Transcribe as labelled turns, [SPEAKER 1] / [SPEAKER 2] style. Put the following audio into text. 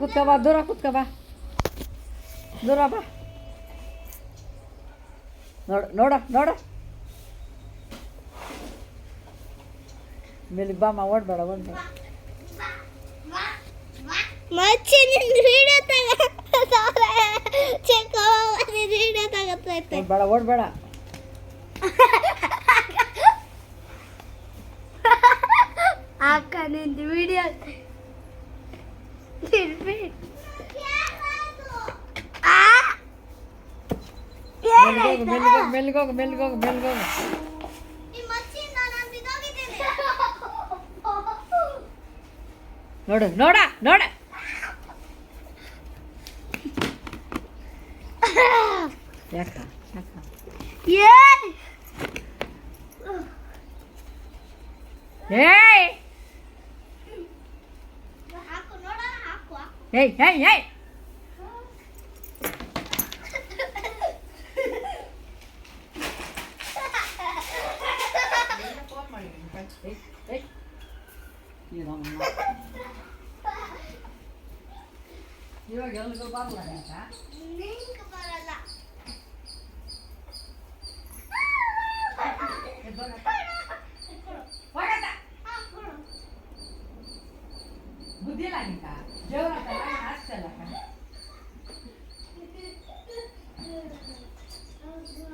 [SPEAKER 1] ಕುತ್ಕ ಬಾ, ದೂರ ಕುತ್ಕ ಬಾ, ದೂರ ಬಾ. ನೋಡು ನೋಡು ನೋಡು, ಮೇಲಿಗೆ ಬಾಮ್ಮ, ಓಡ್ಬೇಡ ಓಡ್ಬೇಡ.
[SPEAKER 2] ಮಚ್ಚಿ ನಿಂದು ವಿಡಿಯೋ ತಗತ್ತೈತೆ.
[SPEAKER 1] ಓಡ್ಬೇಡ ಓಡ್ಬೇಡ.
[SPEAKER 2] ಅಕ್ಕ ನಿಂದು ವಿಡಿಯೋ
[SPEAKER 1] ಮೆಲ್ಗೋಗು ಮೆಲ್ಗೋಗು ಮೆಲ್ಗೋಗು. ನೋಡು ನೋಡ ನೋಡ. ಯಾಕ ಯಾಕ ಏಯ್ ಏಯ್ ಏಯ್ ಏಯ್. ಇವಾಗ ಎಲ್ರಿಗೂ ಬರಲ್ಲ ಅಂತ
[SPEAKER 2] ಬರಲ್ಲ.
[SPEAKER 1] ಬುದ್ಧಿ ಇಲ್ಲ ನಿಂಕ ದೇವ್ರ ಹಾಸ್ತಲ್ಲ.